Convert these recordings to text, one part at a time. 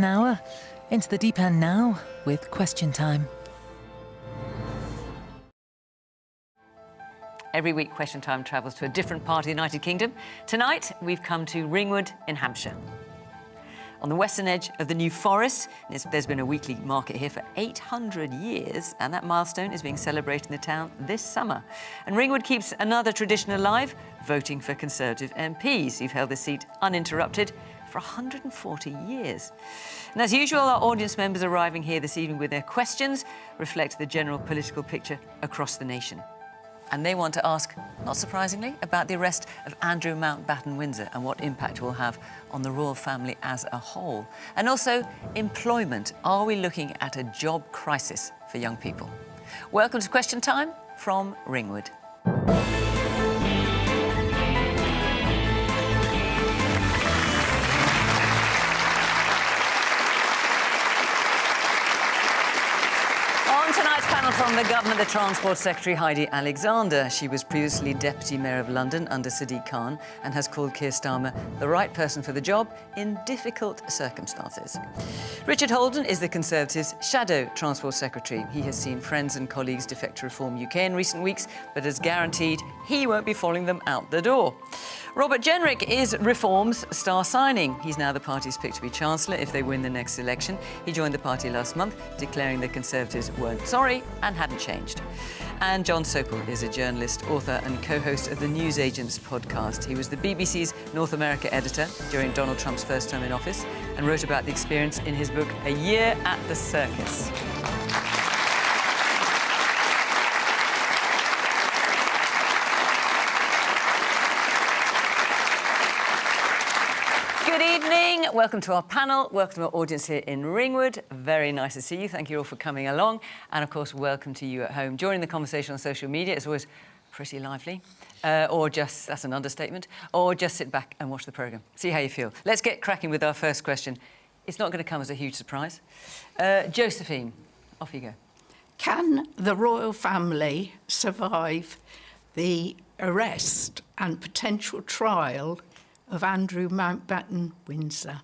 an hour. Into the deep end now with Question Time. Every week, Question Time travels to a different part of the United Kingdom. Tonight, we've come to Ringwood in Hampshire. On the western edge of the New Forest, there's been a weekly market here for 800 years, and that milestone is being celebrated in the town this summer. And Ringwood keeps another tradition alive, voting for Conservative MPs who've held this seat uninterrupted for 140 years. And as usual, our audience members arriving here this evening with their questions reflect the general political picture across the nation. And they want to ask, not surprisingly, about the arrest of Andrew Mountbatten Windsor and what impact it will have on the royal family as a whole. And also, employment. Are we looking at a job crisis for young people? Welcome to Question Time from Ringwood. From the Government, the Transport Secretary, Heidi Alexander. She was previously Deputy Mayor of London under Sadiq Khan and has called Keir Starmer the right person for the job in difficult circumstances. Richard Holden is the Conservatives' Shadow Transport Secretary. He has seen friends and colleagues defect to Reform UK in recent weeks, but has guaranteed he won't be following them out the door. Robert Jenrick is Reform's star signing. He's now the party's pick to be Chancellor if they win the next election. He joined the party last month, declaring the Conservatives weren't sorry and hadn't changed. And John Sopel is a journalist, author and co-host of the Newsagents podcast. He was the BBC's North America editor during Donald Trump's first term in office and wrote about the experience in his book, A Year at the Circus. Good evening. Welcome to our panel. Welcome to our audience here in Ringwood. Very nice to see you. Thank you all for coming along. And, of course, welcome to you at home. Joining the conversation on social media is always pretty lively. Or just, that's an understatement, or just sit back and watch the programme. See how you feel. Let's get cracking with our first question. It's not going to come as a huge surprise. Josephine, off you go. Can the royal family survive the arrest and potential trial of Andrew Mountbatten Windsor?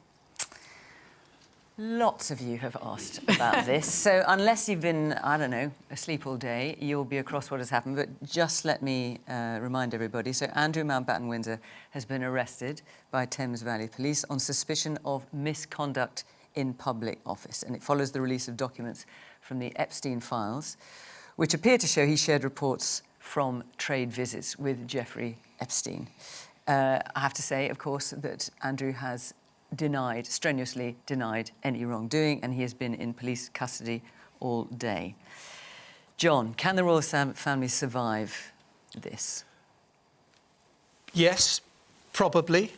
Lots of you have asked about this, so unless you've been, I don't know, asleep all day, you'll be across what has happened. But just let me remind everybody. So Andrew Mountbatten Windsor has been arrested by Thames Valley Police on suspicion of misconduct in public office, and it follows the release of documents from the Epstein files, which appear to show he shared reports from trade visits with Jeffrey Epstein. I have to say, of course, that Andrew has strenuously denied any wrongdoing, and he has been in police custody all day. John, can the royal family survive this? Yes, probably,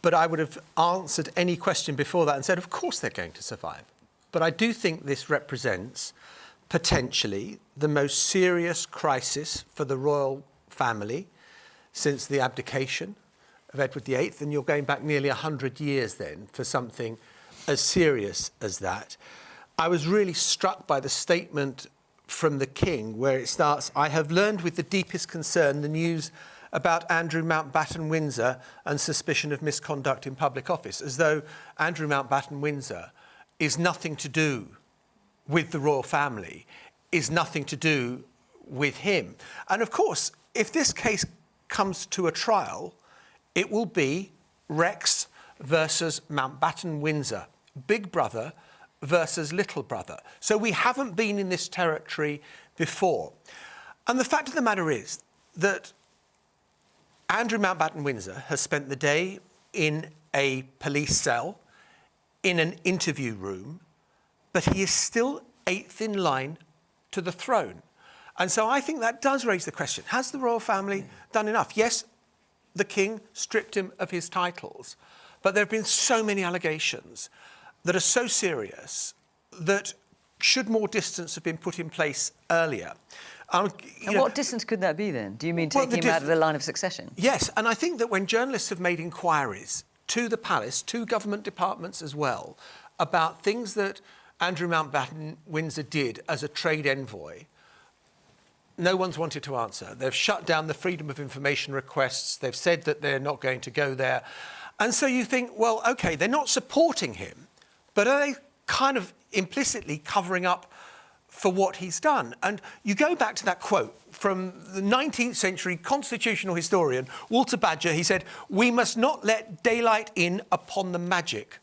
but I would have answered any question before that and said, of course they're going to survive. But I do think this represents potentially the most serious crisis for the royal family since the abdication of Edward VIII, and you're going back nearly 100 years then for something as serious as that. I was really struck by the statement from the King where it starts, "I have learned with the deepest concern the news about Andrew Mountbatten Windsor and suspicion of misconduct in public office," as though Andrew Mountbatten Windsor is nothing to do with the royal family, is nothing to do with him. And of course, if this case comes to a trial, it will be Rex versus Mountbatten Windsor, big brother versus little brother. So we haven't been in this territory before. And the fact of the matter is that Andrew Mountbatten Windsor has spent the day in a police cell, in an interview room, but he is still eighth in line to the throne. And so I think that does raise the question, has the royal family done enough? Yes, the King stripped him of his titles, but there have been so many allegations that are so serious that should more distance have been put in place earlier. And what distance could that be then? Do you mean taking him out of the line of succession? Yes, and I think that when journalists have made inquiries to the palace, to government departments as well, about things that Andrew Mountbatten Windsor did as a trade envoy, no one's wanted to answer. They've shut down the freedom of information requests. They've said that they're not going to go there. And so you think, well, OK, they're not supporting him, but are they kind of implicitly covering up for what he's done? And you go back to that quote from the 19th century constitutional historian Walter Badger. He said, "We must not let daylight in upon the magic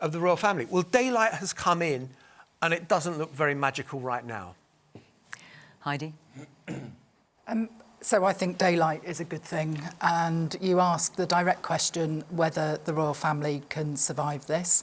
of the royal family." Well, daylight has come in and it doesn't look very magical right now. Heidi? So I think daylight is a good thing, and you asked the direct question whether the royal family can survive this.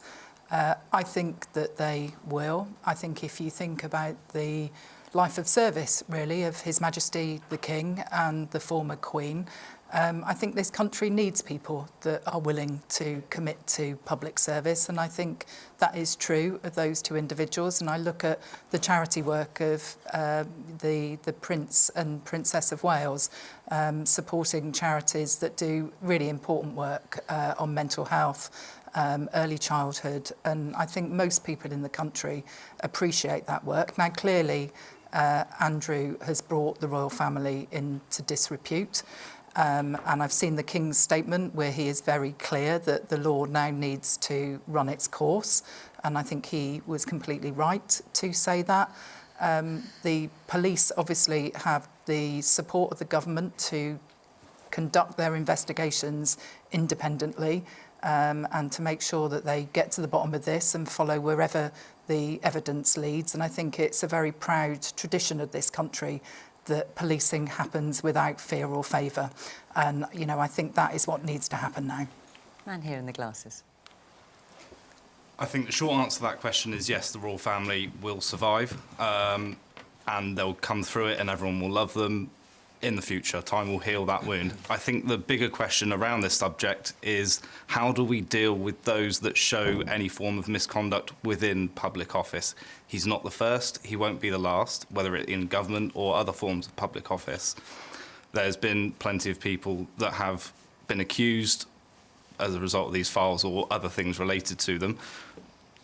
I think that they will. I think if you think about the life of service, really, of His Majesty the King and the former Queen, I think this country needs people that are willing to commit to public service, and I think that is true of those two individuals. And I look at the charity work of the Prince and Princess of Wales, supporting charities that do really important work on mental health, early childhood, and I think most people in the country appreciate that work. Now, clearly, Andrew has brought the royal family into disrepute. And I've seen the King's statement where he is very clear that the law now needs to run its course. And I think he was completely right to say that. The police obviously have the support of the government to conduct their investigations independently, and to make sure that they get to the bottom of this and follow wherever the evidence leads. And I think it's a very proud tradition of this country that policing happens without fear or favour. And, you know, I think that is what needs to happen now. Man here in the glasses. I think the short answer to that question is yes, the royal family will survive, and they'll come through it and everyone will love them in the future. Time will heal that wound. I think the bigger question around this subject is how do we deal with those that show any form of misconduct within public office? He's not the first, he won't be the last, whether it in government or other forms of public office. There's been plenty of people that have been accused as a result of these files or other things related to them.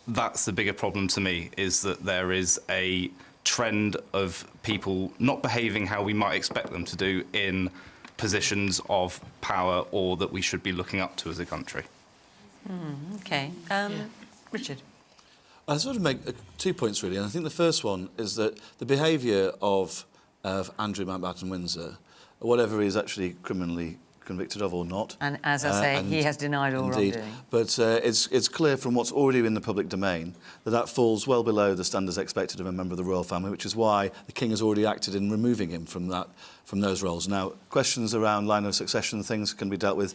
That's the bigger problem to me, is that there is a trend of people not behaving how we might expect them to do in positions of power or that we should be looking up to as a country. OK. Richard? I sort of make 2 points, really, and I think the first one is that the behaviour of Andrew Mountbatten Windsor, whatever he is actually criminally convicted of or not. And as I say, he has denied all wrongdoing. But it's clear from what's already in the public domain that falls well below the standards expected of a member of the royal family, which is why the King has already acted in removing him from those roles. Now, questions around line of succession and things can be dealt with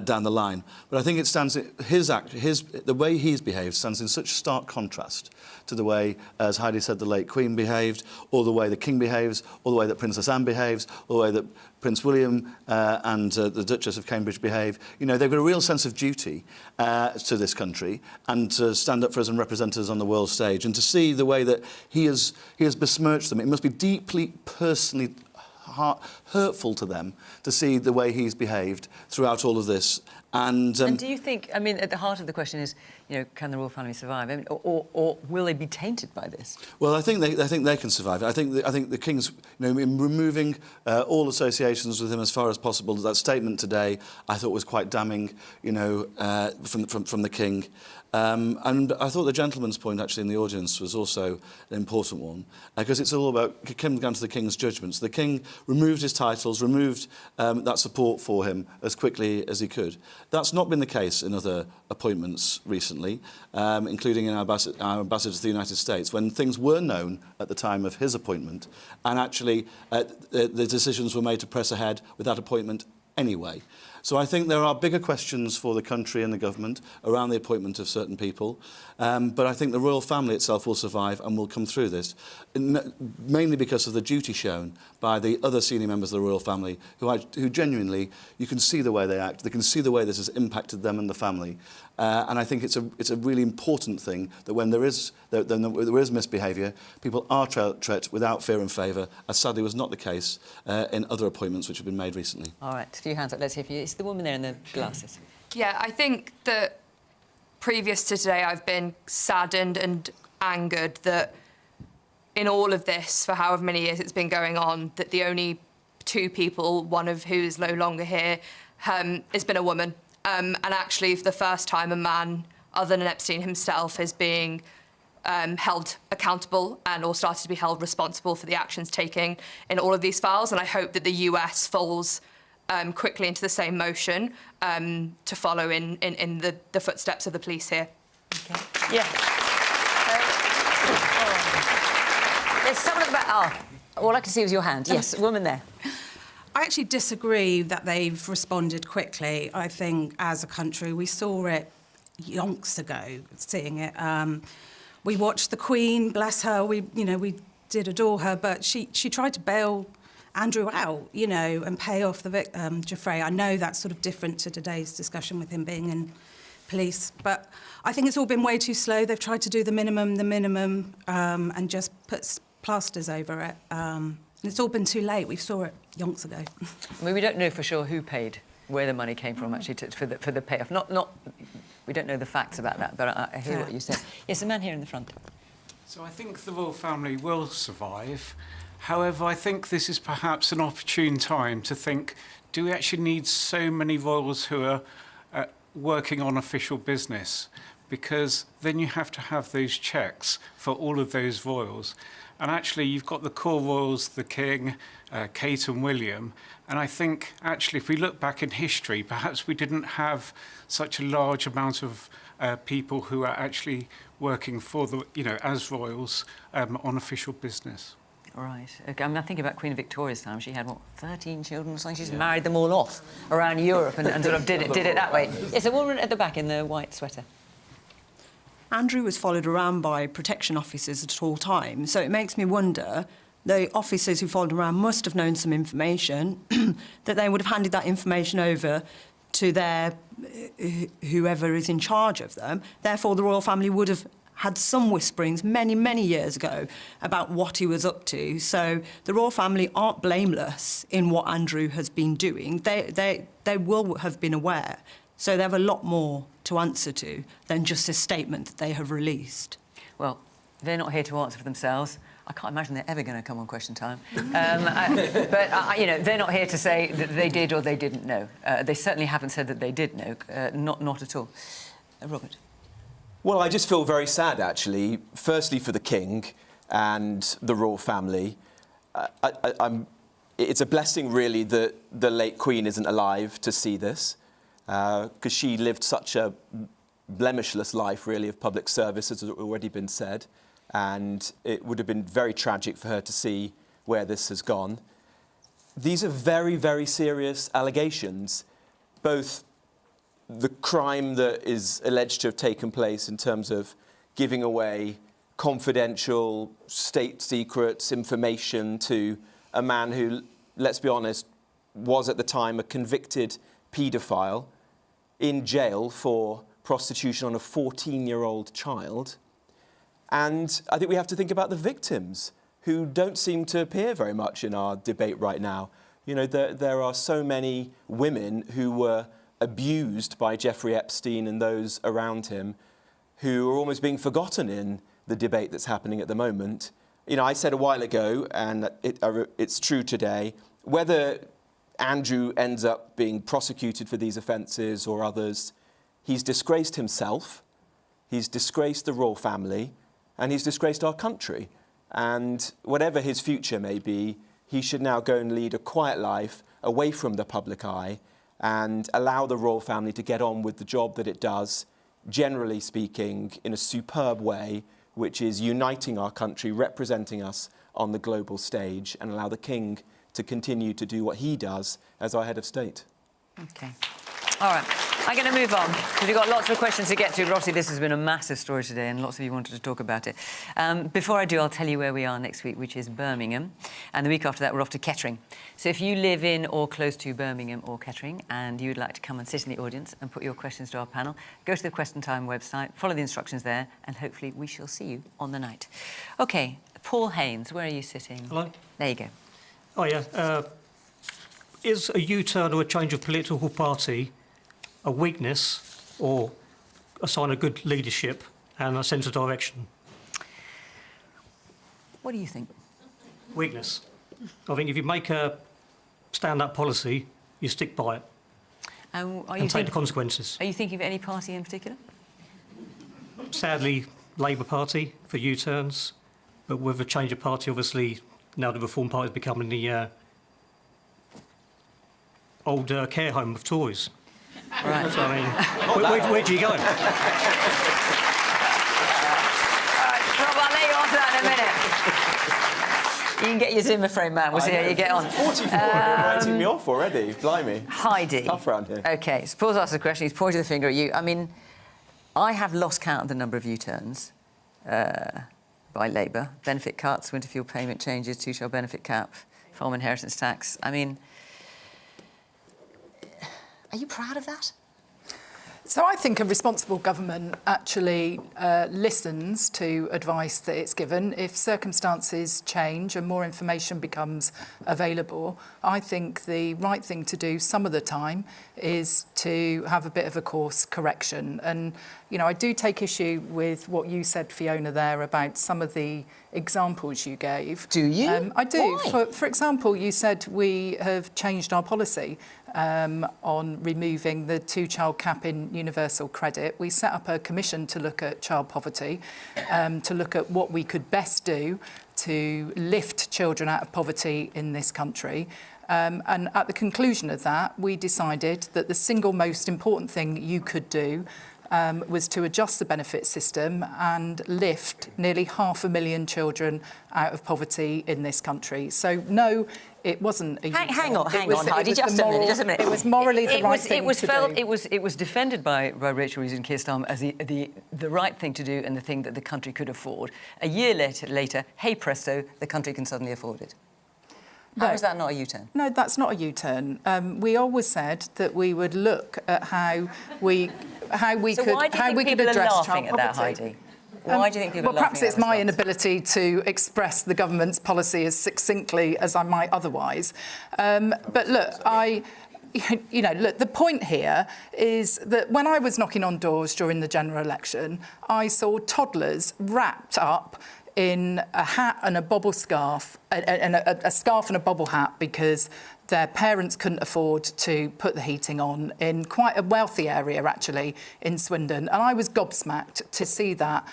down the line. But I think it stands, the way he's behaved stands in such stark contrast to the way, as Heidi said, the late Queen behaved, or the way the King behaves, or the way that Princess Anne behaves, or the way that Prince William and the Duchess of Cambridge behave. You know, they've got a real sense of duty to this country and to stand up for us and represent us on the world stage. And to see the way that he has besmirched them, it must be deeply personally hurtful to them to see the way he's behaved throughout all of this. And do you think, I mean, at the heart of the question is, you know, can the royal family survive? I mean, or will they be tainted by this? Well, I think they can survive. I think the King's, you know, in removing all associations with him as far as possible. That statement today, I thought, was quite damning, you know, from the King. And I thought the gentleman's point, actually, in the audience was also an important one, because it's all about coming down to the King's judgments. The King removed his titles, removed that support for him as quickly as he could. That's not been the case in other appointments recently, including in our ambassador to the United States, when things were known at the time of his appointment, and actually the decisions were made to press ahead with that appointment anyway. So I think there are bigger questions for the country and the government around the appointment of certain people, but I think the royal family itself will survive and will come through this, mainly because of the duty shown by the other senior members of the royal family, who genuinely, you can see the way they act, they can see the way this has impacted them and the family. And I think it's a really important thing that when there is misbehaviour, people are treated without fear and favour, as sadly was not the case in other appointments which have been made recently. All right, a few hands up. Let's hear from you. It's the woman there in the glasses. Yeah, I think that previous to today, I've been saddened and angered that in all of this, for however many years it's been going on, that the only two people, one of who is no longer here, has been a woman. And actually, for the first time, a man other than Epstein himself, is being held accountable and or started to be held responsible for the actions taken in all of these files. And I hope that the US falls quickly into the same motion to follow in the footsteps of the police here. Okay. Yeah. There's someone at the back. Oh, all I can see was your hand. Yes, woman there. I actually disagree that they've responded quickly. I think as a country, we saw it yonks ago, seeing it. We watched the Queen, bless her, we did adore her, but she tried to bail Andrew out, and pay off the victim, Jeffrey. I know that's sort of different to today's discussion with him being in police, but I think it's all been way too slow. They've tried to do the minimum, and just put plasters over it. It's all been too late. We saw it yonks ago. I mean, we don't know for sure who paid, where the money came from, actually, for the payoff. We don't know the facts about that, but I hear what you said. Yes, the man here in the front. So I think the royal family will survive. However, I think this is perhaps an opportune time to think, do we actually need so many royals who are working on official business? Because then you have to have those checks for all of those royals. And actually, you've got the core royals, the King, Kate and William. And I think, actually, if we look back in history, perhaps we didn't have such a large amount of people who are actually working for the, as royals on official business. Right. Okay. I mean, I think about Queen Victoria's time. She had, 13 children or something? She's married them all off around Europe and sort of did it that way. Yes, a woman at the back in the white sweater. Andrew was followed around by protection officers at all times, so it makes me wonder, the officers who followed him around must have known some information, that they would have handed that information over to their whoever is in charge of them. Therefore, the royal family would have had some whisperings many, many years ago about what he was up to. So the royal family aren't blameless in what Andrew has been doing. They will have been aware. So they have a lot more to answer to than just a statement that they have released. Well, they're not here to answer for themselves. I can't imagine they're ever going to come on Question Time. But they're not here to say that they did or they didn't know. They certainly haven't said that they did know. Not at all. Robert. Well, I just feel very sad, actually. Firstly, for the King and the royal family. It's a blessing, really, that the late Queen isn't alive to see this. Because she lived such a blemishless life, really, of public service, as has already been said. And it would have been very tragic for her to see where this has gone. These are very, very serious allegations, both the crime that is alleged to have taken place in terms of giving away confidential state secrets, information to a man who, let's be honest, was at the time a convicted paedophile in jail for prostitution on a 14-year-old child. And I think we have to think about the victims, who don't seem to appear very much in our debate right now. There are so many women who were abused by Jeffrey Epstein and those around him who are almost being forgotten in the debate that's happening at the moment. I said a while ago, and it's true today, whether Andrew ends up being prosecuted for these offences or others, he's disgraced himself, he's disgraced the royal family, and he's disgraced our country. And whatever his future may be, he should now go and lead a quiet life away from the public eye and allow the royal family to get on with the job that it does, generally speaking, in a superb way, which is uniting our country, representing us on the global stage, and allow the King to continue to do what he does as our head of state. OK. All right. I'm going to move on, because we've got lots of questions to get to. Rossi, this has been a massive story today, and lots of you wanted to talk about it. Before I do, I'll tell you where we are next week, which is Birmingham. And the week after that, we're off to Kettering. So if you live in or close to Birmingham or Kettering, and you'd like to come and sit in the audience and put your questions to our panel, go to the Question Time website, follow the instructions there, and hopefully we shall see you on the night. OK, Paul Haynes, where are you sitting? Hello. There you go. Oh, yeah. Is a U-turn or a change of political party a weakness or a sign of good leadership and a sense of direction? What do you think? Weakness. I think if you make a stand-up policy, you stick by it and take the consequences. Are you thinking of any party in particular? sadly, Labour Party for U-turns, but with a change of party, obviously, now the Reform Party is becoming the old care home of Tories. Right. So, I mean, where do you go? Rob, I'll let you answer that in a minute. You can get your Zimmer frame, man. We'll see how you get on. 44, writing me off already. Blimey. Heidi. Tough round here. OK, so Paul's asked a question. He's pointed the finger at you. I mean, I have lost count of the number of U-turns by Labour. Benefit cuts, winter fuel payment changes, two-child benefit cap, farm inheritance tax. I mean, are you proud of that? So I think a responsible government actually listens to advice that it's given. If circumstances change and more information becomes available, I think the right thing to do some of the time is to have a bit of a course correction. And, you know, I do take issue with what you said, Fiona, there about some of the examples you gave. Do you? I do. Why? For example, you said we have changed our policy on removing the two-child cap in universal credit. We set up a commission to look at child poverty, to look at what we could best do to lift children out of poverty in this country. And at the conclusion of that, we decided that the single most important thing you could do was to adjust the benefit system and lift nearly 500,000 children out of poverty in this country. So, no, it wasn't a Hang on, Heidi, just a minute. It was morally the right thing to do. It was defended by Rachel Reeves and Keir Starmer as the right thing to do and the thing that the country could afford. A year later, hey presto, the country can suddenly afford it. How is that not a U-turn? No, that's not a U-turn. We always said that we would look at how we could address child poverty. That, Heidi? Why do you think people are laughing at that? Well, perhaps it's my inability to express the government's policy as succinctly as I might otherwise. But look, the point here is that when I was knocking on doors during the general election, I saw toddlers wrapped up in a hat and a bobble scarf, and a scarf and a bobble hat because their parents couldn't afford to put the heating on in quite a wealthy area, actually, in Swindon. And I was gobsmacked to see that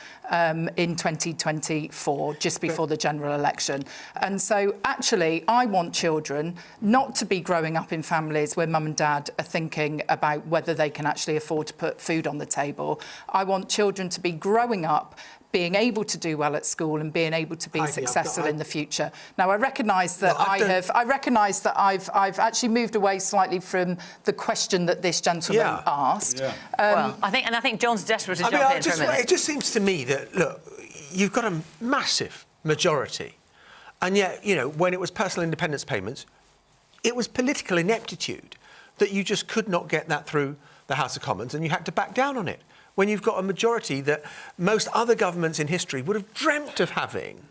in 2024, just before the general election. And so, actually, I want children not to be growing up in families where mum and dad are thinking about whether they can actually afford to put food on the table. I want children to be growing up being able to do well at school and being able to be successful in the future. Now, I recognise that I've actually moved away slightly from the question that this gentleman asked. Yeah. I think John's desperate to jump in for a minute. It just seems to me that, look, you've got a massive majority, and yet, you know, when it was personal independence payments, it was political ineptitude that you just could not get that through the House of Commons, and you had to back down on it. When you've got a majority that most other governments in history would have dreamt of having,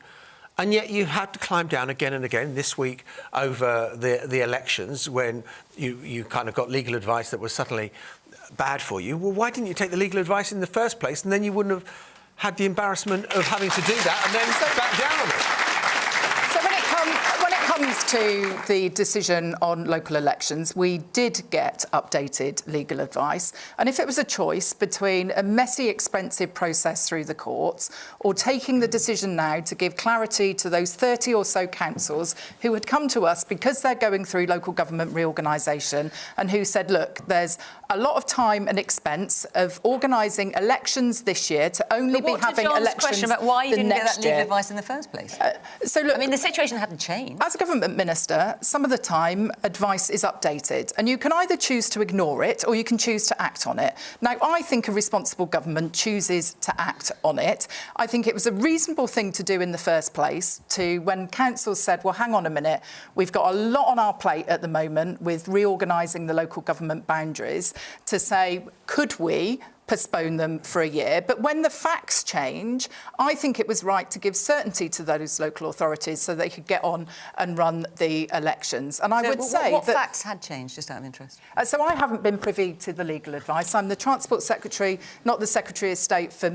and yet you had to climb down again and again this week over the elections when you kind of got legal advice that was suddenly bad for you. Well, why didn't you take the legal advice in the first place, and then you wouldn't have had the embarrassment of having to do that and then back down on it? So when it comes to the decision on local elections, we did get updated legal advice. And if it was a choice between a messy, expensive process through the courts or taking the decision now to give clarity to those 30 or so councils who had come to us because they're going through local government reorganisation and who said, look, there's a lot of time and expense of organising elections this year to only be having elections question about why you didn't get that legal year. Advice in the first place? So look, I mean, the situation hadn't changed. As a government minister, some of the time advice is updated and you can either choose to ignore it or you can choose to act on it. Now, I think a responsible government chooses to act on it. I think it was a reasonable thing to do in the first place when councils said, well, hang on a minute, we've got a lot on our plate at the moment with reorganising the local government boundaries, to say, could we postpone them for a year? But when the facts change, I think it was right to give certainty to those local authorities so they could get on and run the elections. And I would say what facts had changed, just out of interest? So I haven't been privy to the legal advice. I'm the Transport Secretary, not the Secretary of State for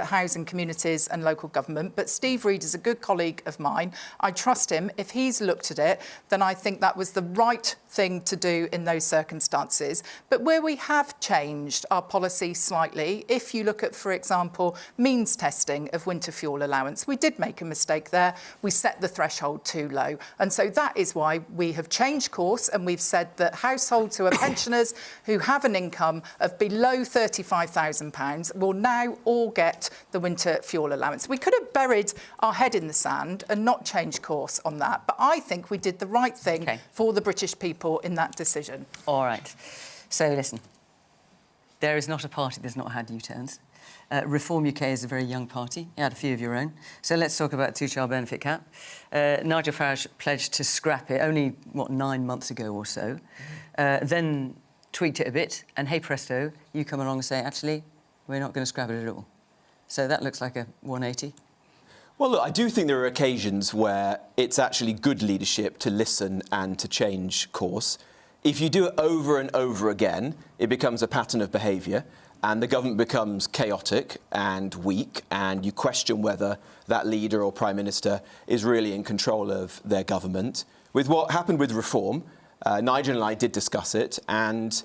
Housing, Communities and Local Government. But Steve Reid is a good colleague of mine. I trust him. If he's looked at it, then I think that was the right thing to do in those circumstances. But where we have changed our policy policy slightly. If you look at, for example, means testing of winter fuel allowance, we did make a mistake there. We set the threshold too low. And so that is why we have changed course, and we've said that households who are pensioners who have an income of below £35,000 will now all get the winter fuel allowance. We could have buried our head in the sand and not changed course on that, but I think we did the right thing for the British people in that decision. All right. So listen, there is not a party that's not had U-turns. Reform UK is a very young party. You had a few of your own. So let's talk about two-child benefit cap. Nigel Farage pledged to scrap it only, 9 months ago or so. Then tweaked it a bit, and hey presto, you come along and say, actually, we're not going to scrap it at all. So that looks like a 180. Well, look, I do think there are occasions where it's actually good leadership to listen and to change course. If you do it over and over again, it becomes a pattern of behaviour, and the government becomes chaotic and weak, and you question whether that leader or Prime Minister is really in control of their government. With what happened with reform, Nigel and I did discuss it, and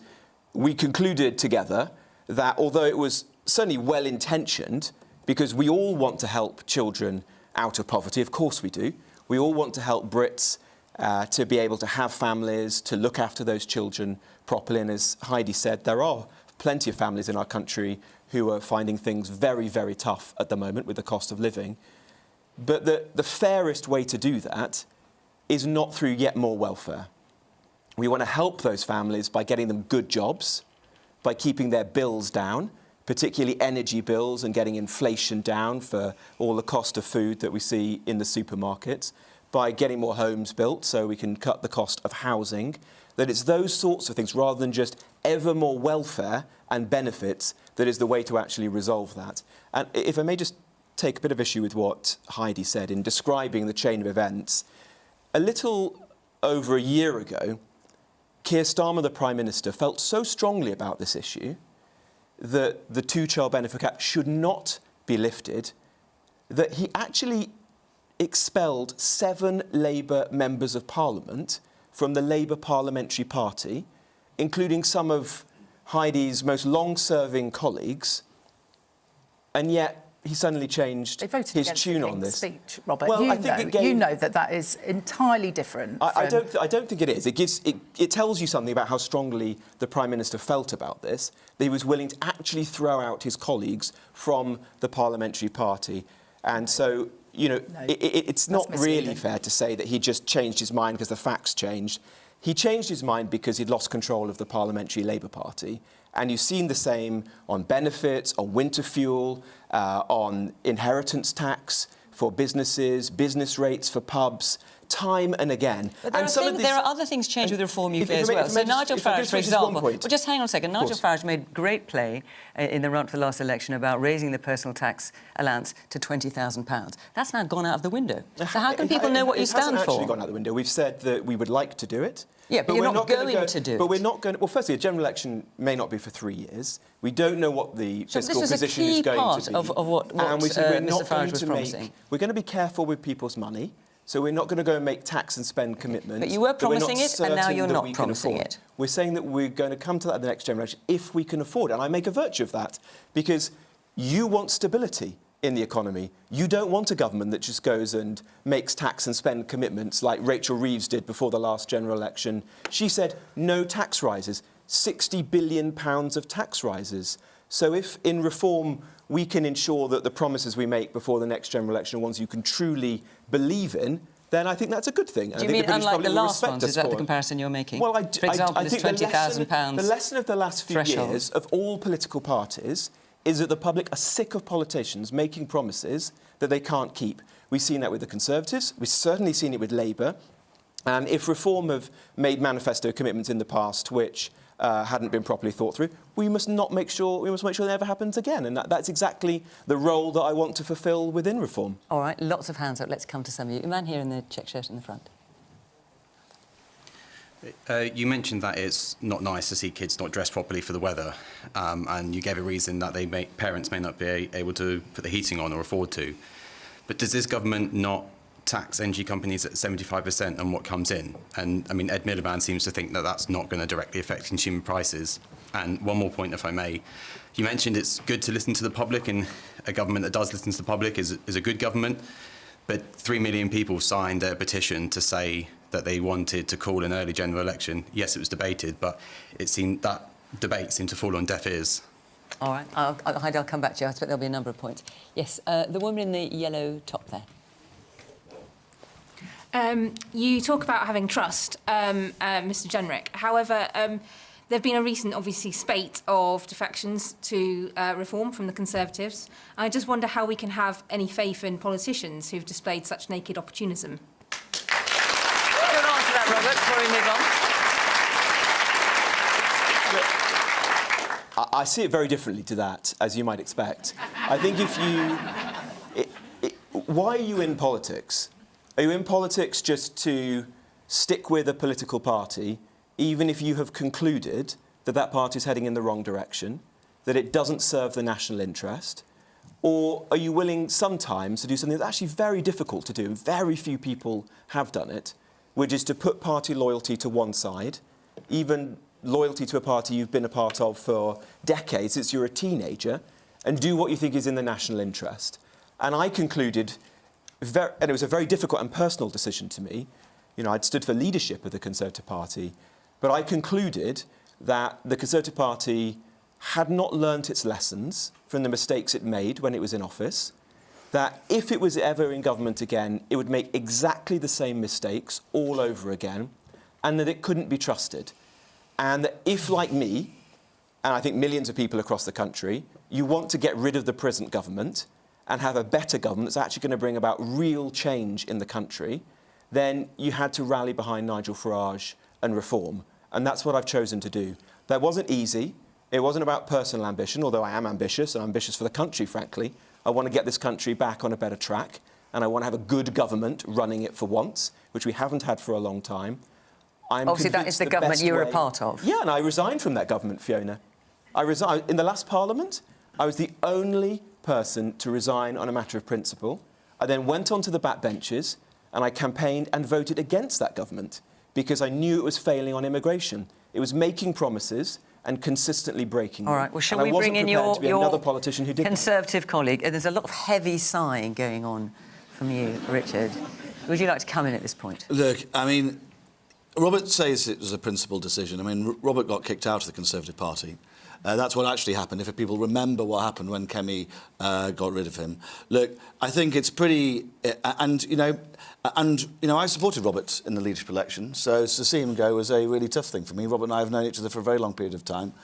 we concluded together that although it was certainly well-intentioned, because we all want to help children out of poverty, of course we do. We all want to help Brits to be able to have families, to look after those children properly. And as Heidi said, there are plenty of families in our country who are finding things very, very tough at the moment with the cost of living. But the fairest way to do that is not through yet more welfare. We want to help those families by getting them good jobs, by keeping their bills down, particularly energy bills, and getting inflation down for all the cost of food that we see in the supermarkets, by getting more homes built so we can cut the cost of housing. That it's those sorts of things, rather than just ever more welfare and benefits, that is the way to actually resolve that. And if I may just take a bit of issue with what Heidi said in describing the chain of events, a little over a year ago, Keir Starmer, the Prime Minister, felt so strongly about this issue that the two-child benefit cap should not be lifted, that he actually expelled 7 Labour members of Parliament from the Labour Parliamentary Party, including some of Heidi's most long-serving colleagues, and yet he suddenly changed his tune on this. Speech, Robert. Well, you I think know, you know that is entirely different. I don't think it is. It tells you something about how strongly the Prime Minister felt about this, that he was willing to actually throw out his colleagues from the Parliamentary Party. And so, you know, it's not really fair to say that he just changed his mind because the facts changed. He changed his mind because he'd lost control of the Parliamentary Labour Party. And you've seen the same on benefits, on winter fuel, on inheritance tax for businesses, business rates for pubs, time and again. But there are other things changed with Reform UK as well. So Nigel Farage, for example... Well, just hang on a second. Nigel Farage made great play in the run to the last election about raising the personal tax allowance to £20,000. That's now gone out of the window. So how can people know what you stand for? It hasn't actually gone out the window. We've said that we would like to do it. Yeah, but you're not going to do it. But we're not going to... Well, firstly, a general election may not be for 3 years. We don't know what the fiscal position is going to be. Of what and we said Mr Farage was promising. We're going to be careful with people's money. So we're not going to go and make tax and spend commitments. But you were promising it, and now you're not promising it. We're saying that we're going to come to that in the next generation if we can afford it. And I make a virtue of that because you want stability in the economy. You don't want a government that just goes and makes tax and spend commitments like Rachel Reeves did before the last general election. She said no tax rises, £60 billion of tax rises. So if in Reform we can ensure that the promises we make before the next general election are ones you can truly believe in, then I think that's a good thing. Do you mean unlike the last ones? Is that the comparison you're making? Well, for example, this £20,000 the lesson of the last few years of all political parties is that the public are sick of politicians making promises that they can't keep. We've seen that with the Conservatives. We've certainly seen it with Labour. And if Reform have made manifesto commitments in the past which hadn't been properly thought through, we must make sure it never happens again. And that's exactly the role that I want to fulfil within Reform. All right, lots of hands up. Let's come to some of you. A man here in the check shirt in the front. You mentioned that it's not nice to see kids not dressed properly for the weather, and you gave a reason that parents may not be able to put the heating on or afford to. But does this government not tax energy companies at 75% on what comes in. And I mean, Ed Miliband seems to think that that's not going to directly affect consumer prices. And one more point, if I may. You mentioned it's good to listen to the public, and a government that does listen to the public is a good government. But 3 million people signed a petition to say that they wanted to call an early general election. Yes, it was debated, but it seemed that debate seemed to fall on deaf ears. All right, Heidi, I'll come back to you. I expect there'll be a number of points. Yes, the woman in the yellow top there. You talk about having trust, Mr. Jenrick. However, there have been a recent, obviously, spate of defections to reform from the Conservatives. I just wonder how we can have any faith in politicians who've displayed such naked opportunism. You want to answer that, Robert, before we move on? I see it very differently to that, as you might expect. I think if you... why are you in politics? Are you in politics just to stick with a political party, even if you have concluded that that party is heading in the wrong direction, that it doesn't serve the national interest? Or are you willing sometimes to do something that's actually very difficult to do, and very few people have done it, which is to put party loyalty to one side, even loyalty to a party you've been a part of for decades since you're a teenager, and do what you think is in the national interest? And I concluded, and it was a very difficult and personal decision to me, you know, I'd stood for leadership of the Conservative Party, but I concluded that the Conservative Party had not learnt its lessons from the mistakes it made when it was in office, that if it was ever in government again, it would make exactly the same mistakes all over again, and that it couldn't be trusted. And that if, like me, and I think millions of people across the country, you want to get rid of the present government and have a better government that's actually going to bring about real change in the country, then you had to rally behind Nigel Farage and reform. And that's what I've chosen to do. That wasn't easy. It wasn't about personal ambition, although I am ambitious, and ambitious for the country, frankly. I want to get this country back on a better track, and I want to have a good government running it for once, which we haven't had for a long time. Obviously, that is the government you were a part of. Yeah, and I resigned from that government, Fiona. I resigned. In the last Parliament, I was the only person to resign on a matter of principle. I then went onto the backbenches and I campaigned and voted against that government because I knew it was failing on immigration. It was making promises and consistently breaking them. All right, well, shall we bring in your another politician who did Conservative colleague? There's a lot of heavy sighing going on from you, Richard. Would you like to come in at this point? Look, I mean, Robert says it was a principled decision. I mean, Robert got kicked out of the Conservative Party. That's what actually happened, if people remember what happened when Kemi got rid of him. Look, I think it's pretty... I supported Robert in the leadership election, so to see him go was a really tough thing for me. Robert and I have known each other for a very long period of time,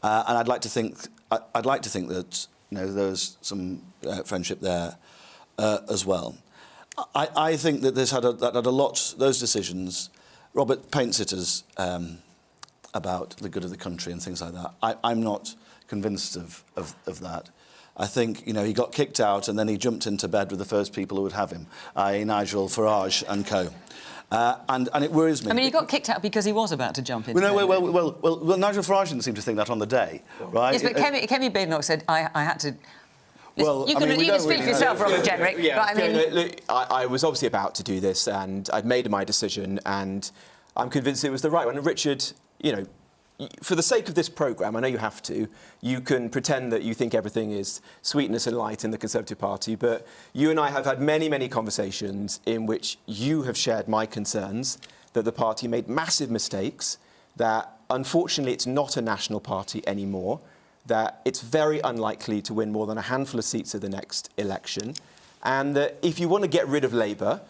and I'd like to think that there's some friendship there as well. I think that this had a lot... Those decisions... Robert paints it as... about the good of the country and things like that. I'm not convinced of that. I think, he got kicked out and then he jumped into bed with the first people who would have him, i.e. Nigel Farage and co. And it worries me. I mean, he got kicked out because he was about to jump into bed. Well, Nigel Farage didn't seem to think that on the day, right? Yes, but Kemi Badenoch said, I had to... Well, you can speak for yourself, Robert Jenrick. Yeah, but I mean... Look, I was obviously about to do this and I'd made my decision and I'm convinced it was the right one. And Richard... for the sake of this programme, I know you have to, you can pretend that you think everything is sweetness and light in the Conservative Party, but you and I have had many, many conversations in which you have shared my concerns that the party made massive mistakes, that unfortunately it's not a national party anymore, that it's very unlikely to win more than a handful of seats at the next election, and that if you want to get rid of Labour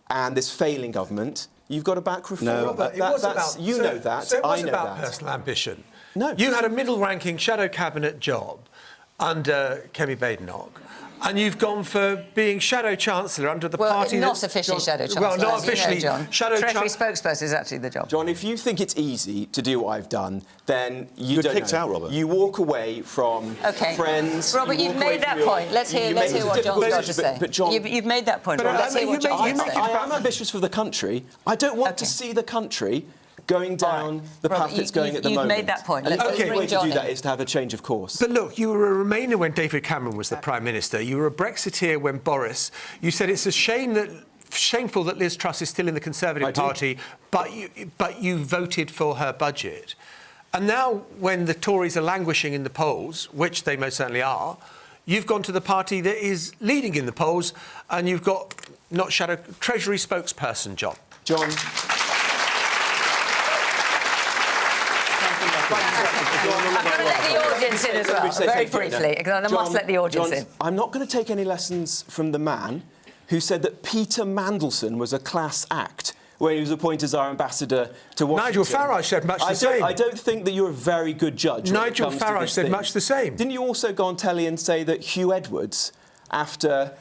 and this failing government, you've got to back reform. No, but it was about... You know that, so it was I know about that. personal ambition. No. You had a middle-ranking shadow cabinet job under Kemi Badenoch, and you've gone for being shadow chancellor under the party... Well, not officially shadow chancellor. Well, not officially. John. Shadow Treasury spokesperson is actually the job. John, if you think it's easy to do what I've done, then you don't kicked out, Robert. You walk away from friends... Robert, you've made that point. Let's hear what John's got to say. But John... You've made that point, Robert. Let's hear what John's got to say. I am ambitious for the country. I don't want to see the country going down the path it's going at the moment. You've made that point. And the Let's only way bring to do that is to have a change of course. But look, you were a Remainer when David Cameron was the Prime Minister. You were a Brexiteer when Boris... You said it's a shame that shameful that Liz Truss is still in the Conservative Party, but you voted for her budget. And now, when the Tories are languishing in the polls, which they most certainly are, you've gone to the party that is leading in the polls, and you've got not shadow Treasury spokesperson job. John. I'm going to let the audience in as well, very briefly, because I must let the audience in. I'm not going to take any lessons from the man who said that Peter Mandelson was a class act when he was appointed as our ambassador to Washington. Nigel Farage said much the same. I don't think that you're a very good judge. Nigel Farage said much the same. Didn't you also go on telly and say that Hugh Edwards, after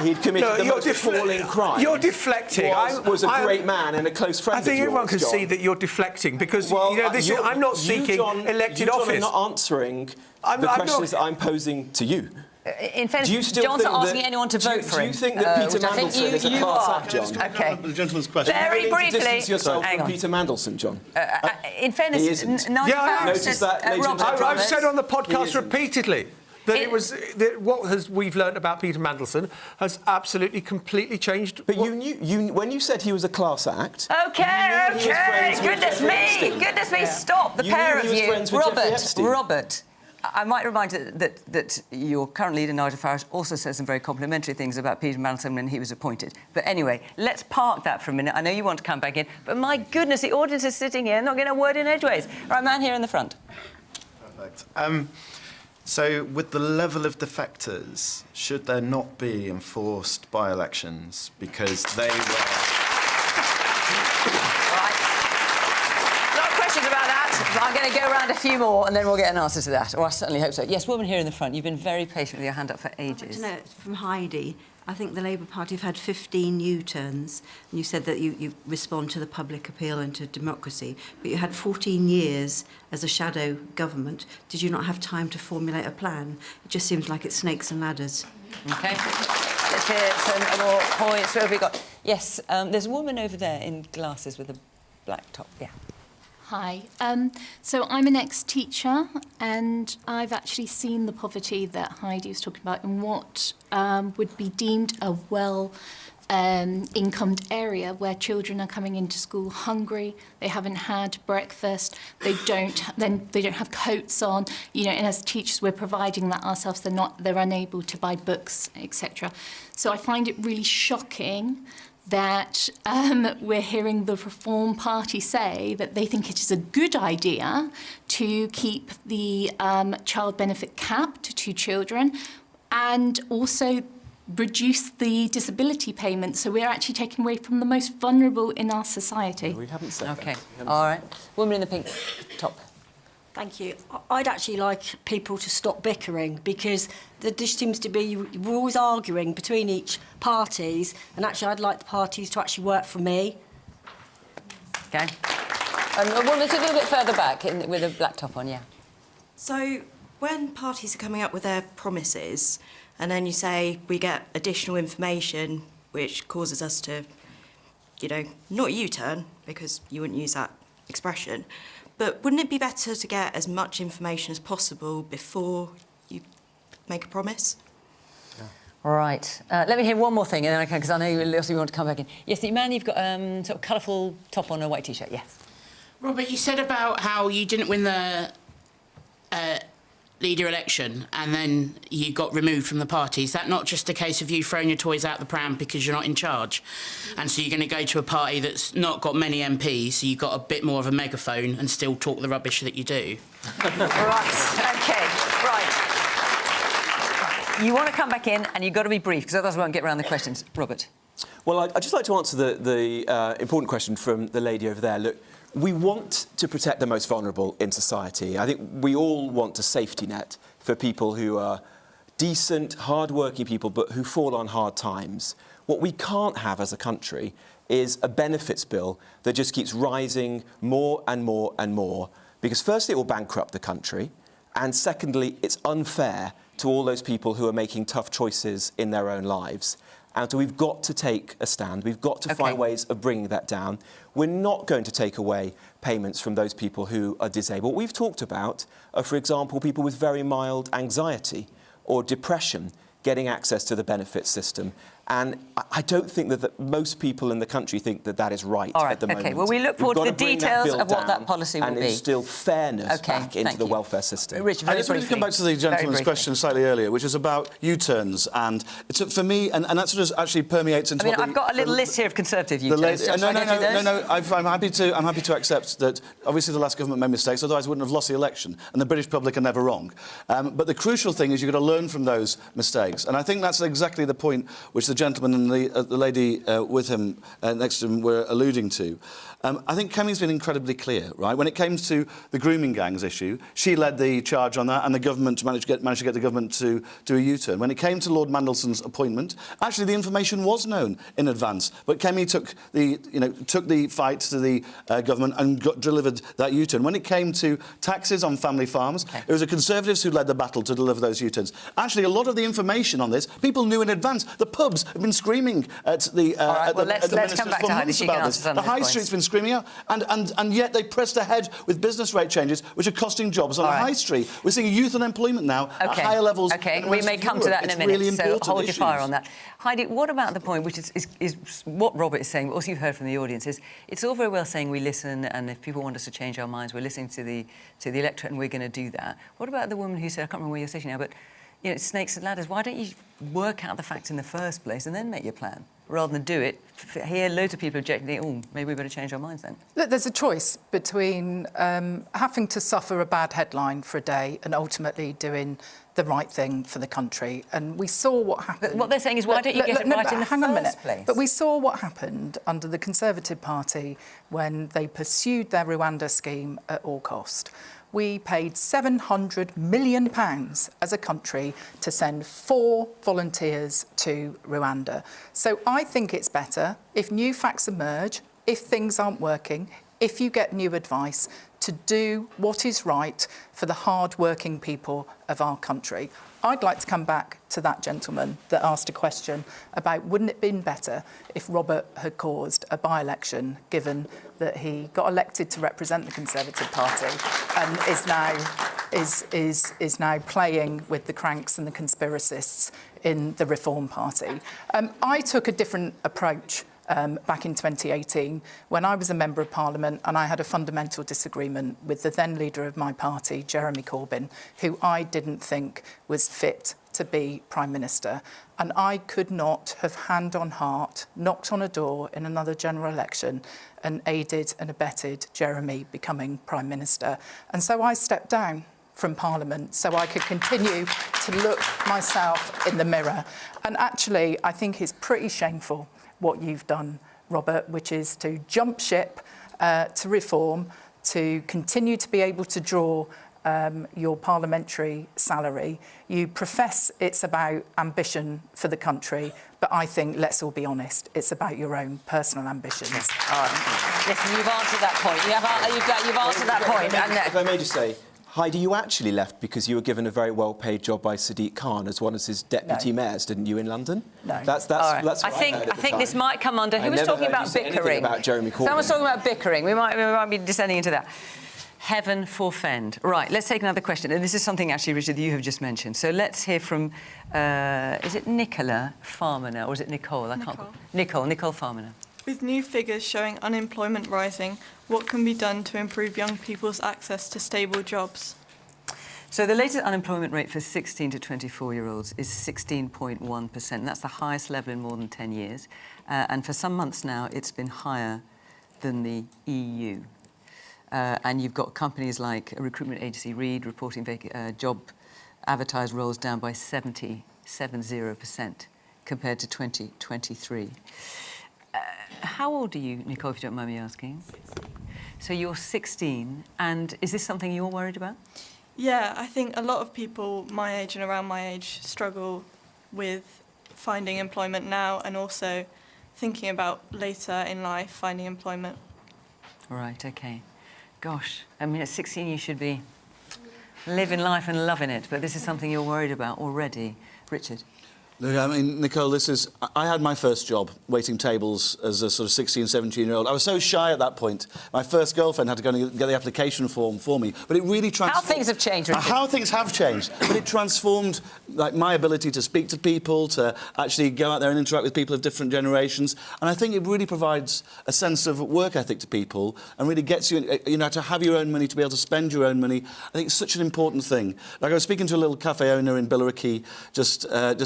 he'd committed the most appalling crime... You're deflecting. ...was a great man and a close friend of yours, I think everyone can John. see that you're deflecting, because I'm not seeking elected office. You're not answering the questions that I'm posing to you. In fairness, John's not asking anyone to vote for him. Do you think that Peter Mandelson is a class act, John? OK. The gentleman's question. Very briefly. Distance yourself from Peter Mandelson, John. In fairness, Nigel Farage says... I've said on the podcast repeatedly that we've learnt about Peter Mandelson has absolutely, completely changed. But you knew when you said he was a class act. OK. Goodness me, stop. The pair of you. Robert. I might remind you that your current leader, Nigel Farage, also said some very complimentary things about Peter Mandelson when he was appointed. But anyway, let's park that for a minute. I know you want to come back in, but my goodness, the audience is sitting here, not getting a word in edgeways. Right, man here in the front. Perfect. So, with the level of defectors, should there not be enforced by-elections because they were... I'm going to go around a few more and then we'll get an answer to that, or I certainly hope so. Yes, woman here in the front, you've been very patient with your hand up for ages. I don't know, from Heidi, I think the Labour Party have had 15 U-turns, and you said that you respond to the public appeal and to democracy, but you had 14 years as a shadow government. Did you not have time to formulate a plan? It just seems like it's snakes and ladders. OK. Let's hear some more points. Where have we got? Yes, there's a woman over there in glasses with a black top. Yeah. Hi. So I'm an ex-teacher, and I've actually seen the poverty that Heidi was talking about in what would be deemed a well-incomed area, where children are coming into school hungry, they haven't had breakfast, they don't have coats on, and as teachers we're providing that ourselves. They're unable to buy books, etc. So I find it really shocking that we're hearing the Reform Party say that they think it is a good idea to keep the child benefit cap to 2 children and also reduce the disability payment. So we're actually taking away from the most vulnerable in our society. We haven't said OK. All right. Woman in the pink top. Thank you. I'd actually like people to stop bickering, because there just seems to be... We're always arguing between each parties, and actually I'd like the parties to actually work for me. OK. A woman that's a little bit further back with a black top on, yeah. So when parties are coming up with their promises and then you say we get additional information which causes us to, not U-turn, because you wouldn't use that expression, but wouldn't it be better to get as much information as possible before you make a promise? Yeah. All right. Let me hear one more thing, and then because I know you also want to come back in. Yes, the man, you've got sort of colourful top on a white T-shirt. Yes. Robert, you said about how you didn't win the leader election and then you got removed from the party. Is that not just a case of you throwing your toys out the pram because you're not in charge? And so you're going to go to a party that's not got many MPs, so you've got a bit more of a megaphone and still talk the rubbish that you do? Right, OK, right. You want to come back in and you've got to be brief, because otherwise we won't get around the questions. Robert. Well, I'd just like to answer the important question from the lady over there. Look, we want to protect the most vulnerable in society. I think we all want a safety net for people who are decent, hard-working people, but who fall on hard times. What we can't have as a country is a benefits bill that just keeps rising more and more and more, because firstly, it will bankrupt the country, and secondly, it's unfair to all those people who are making tough choices in their own lives. And so we've got to take a stand. We've got to find ways of bringing that down. We're not going to take away payments from those people who are disabled. What we've talked about are, for example, people with very mild anxiety or depression. getting access to the benefit system. And I don't think that most people in the country think that that is right at the moment. OK. Well, we look forward to the details of what that policy will be. And instill fairness back into the welfare system. Richard, I just wanted to come back to the gentleman's question slightly earlier, which is about U-turns. And it's, for me, and that sort of actually permeates into I've got a little list here of Conservative U-turns. No, I'm happy to accept that, obviously, the last government made mistakes, otherwise we wouldn't have lost the election. And the British public are never wrong. But the crucial thing is you've got to learn from those mistakes. And I think that's exactly the point which the gentleman and the lady with him, next to him, were alluding to. I think Kemi's been incredibly clear, right? When it came to the grooming gangs issue, she led the charge on that, and the government managed to get the government to do a U-turn. When it came to Lord Mandelson's appointment, actually the information was known in advance, but Kemi took the fight to the government and delivered that U-turn. When it came to taxes on family farms, it was the Conservatives who led the battle to deliver those U-turns. Actually, a lot of the information on this, people knew in advance. The pubs have been screaming at the let's come back to Heidi. She can answer some the of High those Street's been screaming out, and yet they pressed ahead with business rate changes, which are costing jobs on the High Street. We're seeing youth unemployment now at higher levels. OK, we may come to that in a minute, really so hold issues. your fire on that. Heidi, what about the point, which is what Robert is saying, but also you've heard from the audience, is it's all very well saying we listen, and if people want us to change our minds, we're listening to the electorate and we're going to do that. What about the woman who said, I can't remember where you're sitting now, but snakes and ladders, why don't you work out the facts in the first place and then make your plan, rather than do it? Hear loads of people objecting, oh, maybe we better change our minds then. Look, there's a choice between having to suffer a bad headline for a day and ultimately doing the right thing for the country. And we saw what happened. But what they're saying is, why don't you get it right in the first place? But we saw what happened under the Conservative Party when they pursued their Rwanda scheme at all cost. We paid £700 million as a country to send 4 volunteers to Rwanda. So I think it's better, if new facts emerge, if things aren't working, if you get new advice, to do what is right for the hard-working people of our country. I'd like to come back to that gentleman that asked a question about wouldn't it have been better if Robert had caused a by-election, given that he got elected to represent the Conservative Party and is now playing with the cranks and the conspiracists in the Reform Party. I took a different approach back in 2018 when I was a Member of Parliament and I had a fundamental disagreement with the then leader of my party, Jeremy Corbyn, who I didn't think was fit to be Prime Minister. And I could not have, hand on heart, knocked on a door in another general election and aided and abetted Jeremy becoming Prime Minister. And so I stepped down from Parliament so I could continue to look myself in the mirror. And actually, I think it's pretty shameful what you've done, Robert, which is to jump ship to reform, to continue to be able to draw your parliamentary salary. You profess it's about ambition for the country, but I think, let's all be honest, it's about your own personal ambitions. All right. Listen, you've answered that point. You've answered that point. If I may just say, Heidi, you actually left because you were given a very well-paid job by Sadiq Khan as one of his deputy mayors, didn't you, in London? No. That's right. what I think this might come under. Who was talking about bickering? About Jeremy Corbyn. Someone's talking about bickering. We might be descending into that. Heaven forfend. Right, let's take another question. And this is something, actually, Richard, that you have just mentioned. So let's hear from, is it Nicola Farmer now, or is it Nicole? Nicole Farmer now. With new figures showing unemployment rising, what can be done to improve young people's access to stable jobs? So the latest unemployment rate for 16 to 24-year-olds is 16.1%. That's the highest level in more than 10 years. And for some months now, it's been higher than the EU. And you've got companies like a recruitment agency, Reed, reporting job advertised roles down by 70% compared to 2023. How old are you, Nicole, if you don't mind me asking? So you're 16, and is this something you're worried about? Yeah, I think a lot of people my age and around my age struggle with finding employment now and also thinking about later in life finding employment. Right, OK. Gosh, I mean, at 16 you should be living life and loving it, but this is something you're worried about already. Richard? Look, I mean, Nicole, I had my first job waiting tables as a sort of 16, 17-year-old. I was so shy at that point. My first girlfriend had to go and get the application form for me. But it really transformed... How things have changed, Richard. How things have changed. But it transformed like my ability to speak to people, to actually go out there and interact with people of different generations. And I think it really provides a sense of work ethic to people and really gets you, to have your own money, to be able to spend your own money. I think it's such an important thing. Like I was speaking to a little cafe owner in Billericay just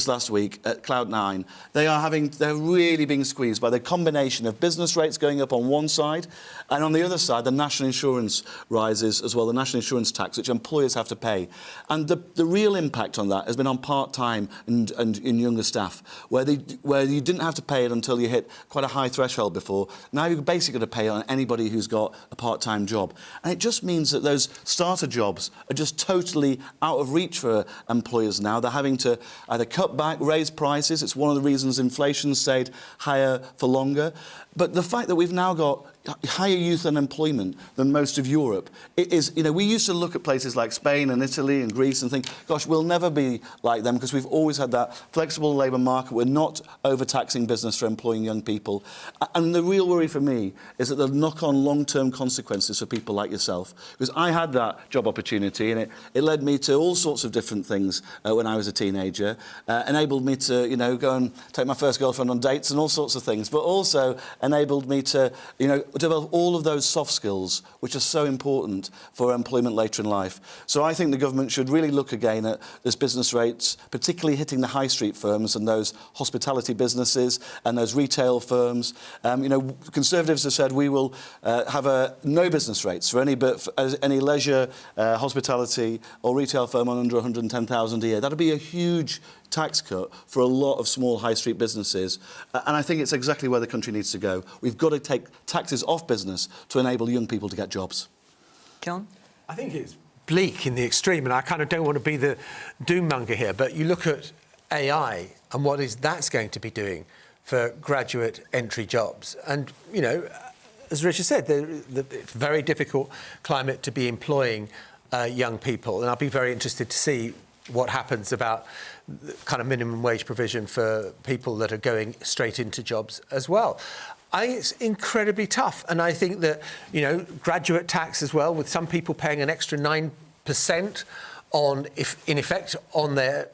last week at Cloud9. They're really being squeezed by the combination of business rates going up on one side and on the other side the national insurance rises as well, the national insurance tax which employers have to pay. And the real impact on that has been on part-time and in younger staff where you didn't have to pay it until you hit quite a high threshold before. Now you're basically going to pay on anybody who's got a part-time job. And it just means that those starter jobs are just totally out of reach for employers now. They're having to either cut back, raise prices. It's one of the reasons inflation stayed higher for longer. But the fact that we've now got higher youth unemployment than most of Europe, it is, we used to look at places like Spain and Italy and Greece and think, gosh, we'll never be like them because we've always had that flexible labour market. We're not overtaxing business for employing young people. And the real worry for me is that the knock-on long-term consequences for people like yourself. Because I had that job opportunity and it led me to all sorts of different things when I was a teenager, enabled me to, go and take my first girlfriend on dates and all sorts of things, but also enabled me to, develop all of those soft skills which are so important for employment later in life. So I think the government should really look again at this business rates, particularly hitting the high street firms and those hospitality businesses and those retail firms. Conservatives have said we will have no business rates for any leisure, hospitality or retail firm on under 110,000 a year. That would be a huge tax cut for a lot of small high street businesses. And I think it's exactly where the country needs to go. We've got to take taxes off business to enable young people to get jobs. John? I think it's bleak in the extreme, and I kind of don't want to be the doom monger here, but you look at AI and what that's going to be doing for graduate entry jobs. And, as Richard said, it's a very difficult climate to be employing young people. And I'll be very interested to see what happens about the kind of minimum wage provision for people that are going straight into jobs as well. I think it's incredibly tough. And I think that, graduate tax as well, with some people paying an extra 9% in effect on their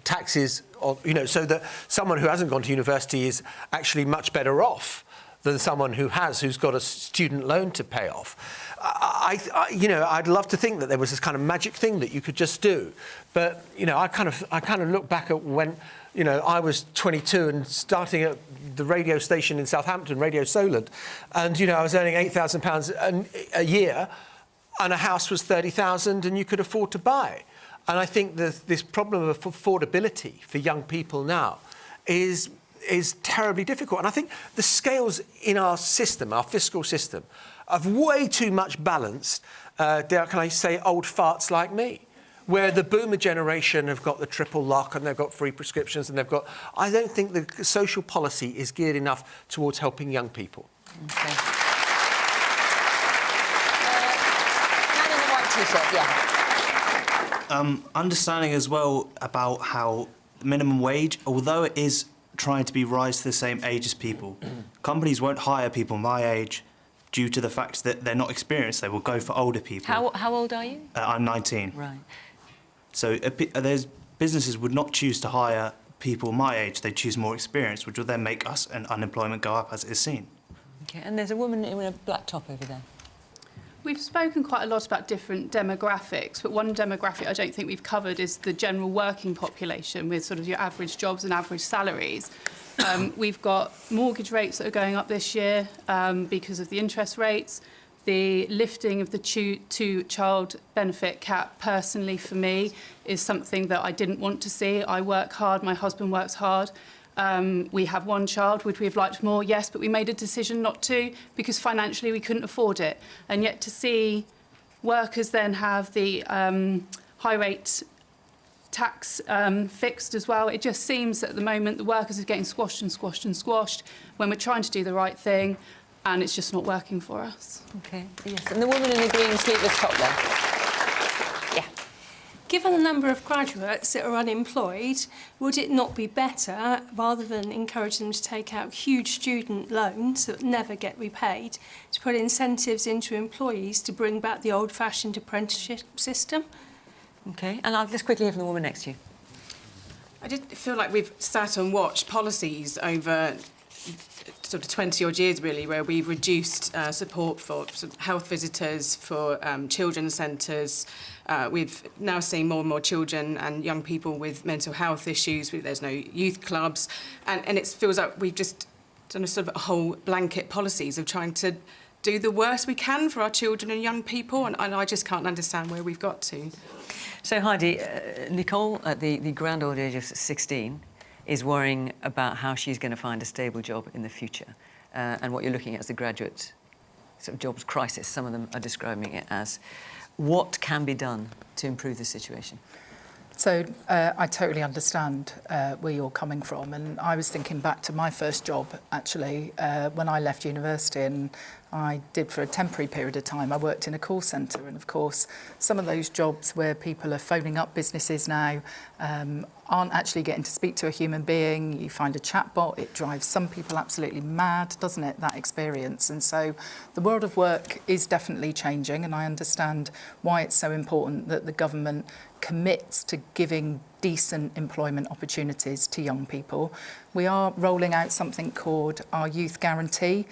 taxes, so that someone who hasn't gone to university is actually much better off than someone who's got a student loan to pay off. I'd love to think that there was this kind of magic thing that you could just do, but I kind of look back at when I was 22 and starting at the radio station in Southampton, Radio Solent, and I was earning £8,000 a year, and a house was 30,000, and you could afford to buy. And I think this problem of affordability for young people now is terribly difficult. And I think the scales in our system, our fiscal system, are way too much balanced, can I say, old farts like me, where the boomer generation have got the triple lock and they've got free prescriptions and I don't think the social policy is geared enough towards helping young people. Okay. Man in the white T-shirt, yeah. Understanding as well about how minimum wage, although it is trying to be rise to the same age as people, companies won't hire people my age due to the fact that they're not experienced. They will go for older people. How old are you? I'm 19. Right. So there's businesses would not choose to hire people my age. They choose more experienced, which will then make us and unemployment go up as it is seen. Okay, and there's a woman in a black top over there. We've spoken quite a lot about different demographics, but one demographic I don't think we've covered is the general working population with sort of your average jobs and average salaries. We've got mortgage rates that are going up this year because of the interest rates. The lifting of the two-child benefit cap, personally for me, is something that I didn't want to see. I work hard, my husband works hard. We have one child. Would we have liked more? Yes, but we made a decision not to because financially we couldn't afford it. And yet to see workers then have the high rate tax fixed as well, it just seems that at the moment the workers are getting squashed and squashed and squashed when we're trying to do the right thing, and it's just not working for us. Okay, yes. And the woman in the green sleeveless top there. Yeah. given the number of graduates that are unemployed, would it not be better, rather than encourage them to take out huge student loans that never get repaid, to put incentives into employees to bring back the old-fashioned apprenticeship system? OK, and I'll just quickly hear from the woman next to you. I just feel like we've sat and watched policies over sort of 20-odd years, really, where we've reduced support for sort of health visitors, for children's centres. We've now seen more and more children and young people with mental health issues. There's no youth clubs. And it feels like we've just done a sort of a whole blanket policies of trying to do the worst we can for our children and young people. And I just can't understand where we've got to. So, Heidi, Nicole, at the grand old age of 16, is worrying about how she's going to find a stable job in the future. And what you're looking at is the graduate sort of jobs crisis. Some of them are describing it as. What can be done to improve the situation? So I totally understand where you're coming from. And I was thinking back to my first job, actually, when I left university, and I did for a temporary period of time. I worked in a call centre, and of course, some of those jobs where people are phoning up businesses now aren't actually getting to speak to a human being. You find a chatbot, it drives some people absolutely mad, doesn't it, that experience? And so the world of work is definitely changing, and I understand why it's so important that the government commits to giving decent employment opportunities to young people. We are rolling out something called our Youth Guarantee,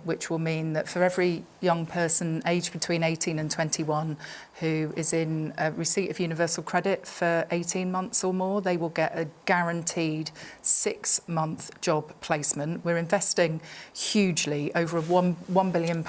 which will mean that for every young person aged between 18 and 21 who is in receipt of universal credit for 18 months or more, they will get a guaranteed 6-month job placement. We're investing hugely, over £1 billion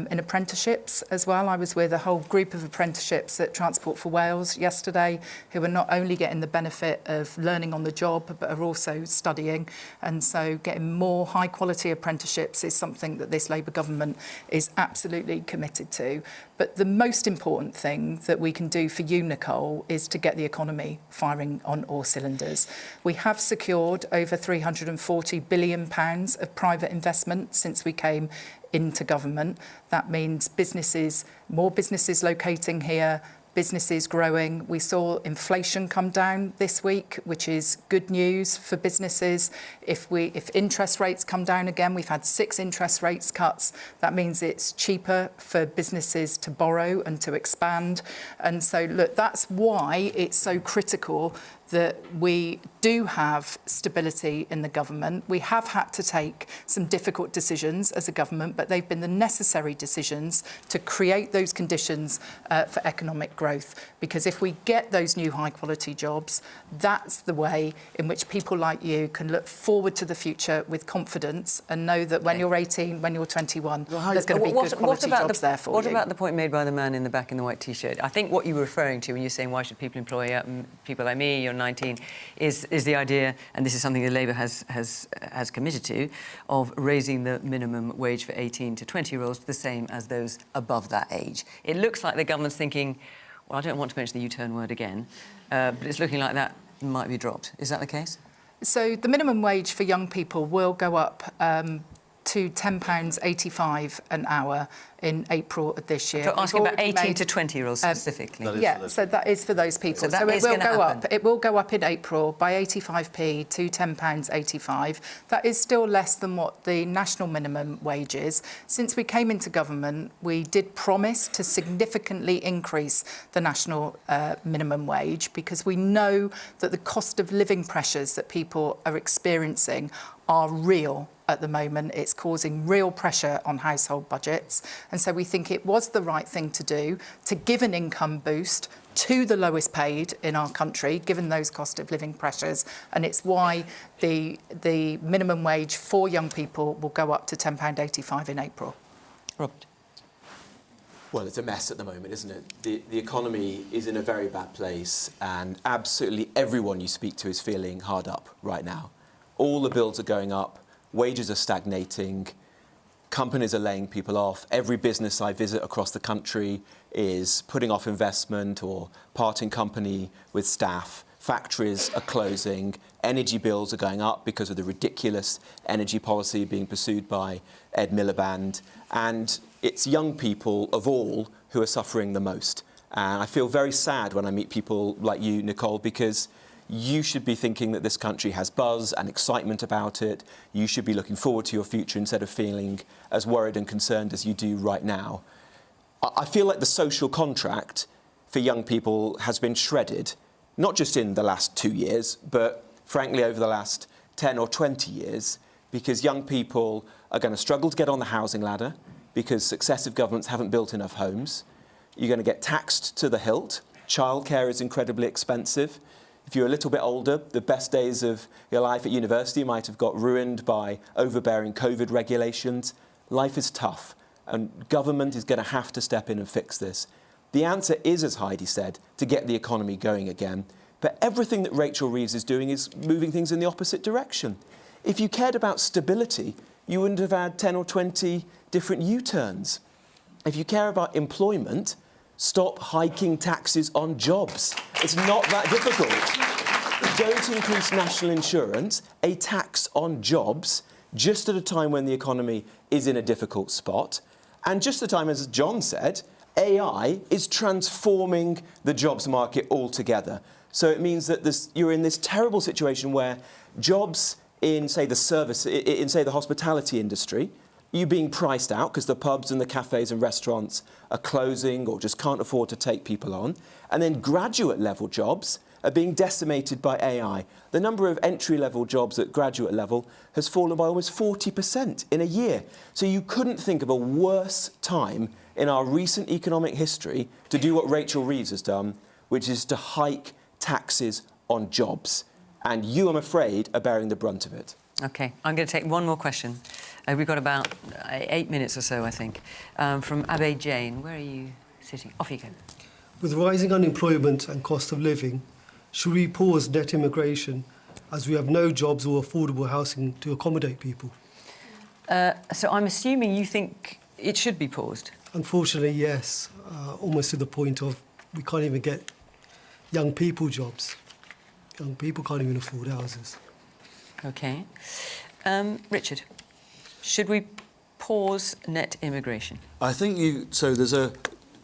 in apprenticeships as well. I was with a whole group of apprenticeships at Transport for Wales yesterday who are not only getting the benefit of learning on the job but are also studying, and so getting more high quality apprenticeships is something that this Labour government is absolutely committed to. But the most important thing that we can do for you, Nicole, is to get the economy firing on all cylinders. We have secured over £340 billion of private investment since we came into government. That means businesses, more businesses locating here, businesses growing. We saw inflation come down this week, which is good news for businesses. If interest rates come down again, we've had 6 interest rates cuts. That means it's cheaper for businesses to borrow and to expand. And so, look, that's why it's so critical that we do have stability in the government. We have had to take some difficult decisions as a government, but they've been the necessary decisions to create those conditions for economic growth. Because if we get those new high-quality jobs, that's the way in which people like you can look forward to the future with confidence and know that when you're 18, when you're 21, there's going to be good quality jobs there for you. What about the point made by the man in the back in the white T-shirt? I think what you were referring to when you're saying why should people employ people like me, you're 19, is the idea, and this is something that Labour has committed to, of raising the minimum wage for 18 to 20-year-olds to the same as those above that age. It looks like the government's thinking, well, I don't want to mention the U-turn word again, but it's looking like that might be dropped. Is that the case? So the minimum wage for young people will go up to £10.85 an hour in April of this year. So asking about 18 to 20-year-olds specifically. Yeah, so that is for those people. So it will go up. It will go up in April by 85p to £10.85. That is still less than what the national minimum wage is. Since we came into government, we did promise to significantly increase the national minimum wage because we know that the cost of living pressures that people are experiencing are real at the moment. It's causing real pressure on household budgets. And so we think it was the right thing to do to give an income boost to the lowest paid in our country, given those cost of living pressures. And it's why the minimum wage for young people will go up to £10.85 in April. Robert? Well, it's a mess at the moment, isn't it? The economy is in a very bad place, and absolutely everyone you speak to is feeling hard up right now. All the bills are going up, wages are stagnating, companies are laying people off. Every business I visit across the country is putting off investment or parting company with staff. Factories are closing, energy bills are going up because of the ridiculous energy policy being pursued by Ed Miliband. And it's young people of all who are suffering the most. And I feel very sad when I meet people like you, Nicole, because you should be thinking that this country has buzz and excitement about it. You should be looking forward to your future instead of feeling as worried and concerned as you do right now. I feel like the social contract for young people has been shredded, not just in the last 2 years, but frankly over the last 10 or 20 years, because young people are going to struggle to get on the housing ladder because successive governments haven't built enough homes. You're going to get taxed to the hilt. Childcare is incredibly expensive. If you're a little bit older, the best days of your life at university might have got ruined by overbearing COVID regulations. Life is tough, and government is going to have to step in and fix this. The answer is, as Heidi said, to get the economy going again. But everything that Rachel Reeves is doing is moving things in the opposite direction. If you cared about stability, you wouldn't have had 10 or 20 different U-turns. If you care about employment, stop hiking taxes on jobs. It's not that difficult. Don't increase national insurance, a tax on jobs, just at a time when the economy is in a difficult spot. And just at the time, as John said, AI is transforming the jobs market altogether. So it means that you're in this terrible situation where jobs in, say, the hospitality industry, you're being priced out because the pubs and the cafes and restaurants are closing or just can't afford to take people on. And then graduate-level jobs are being decimated by AI. The number of entry-level jobs at graduate level has fallen by almost 40% in a year. So you couldn't think of a worse time in our recent economic history to do what Rachel Reeves has done, which is to hike taxes on jobs. And you, I'm afraid, are bearing the brunt of it. OK, I'm going to take one more question. We've got about 8 minutes or so, I think. From Abe Jane. Where are you sitting? Off you go. With rising unemployment and cost of living, should we pause net immigration as we have no jobs or affordable housing to accommodate people? So I'm assuming you think it should be paused? Unfortunately, yes. Almost to the point of we can't even get young people jobs. Young people can't even afford houses. OK. Richard, should we pause net immigration? I think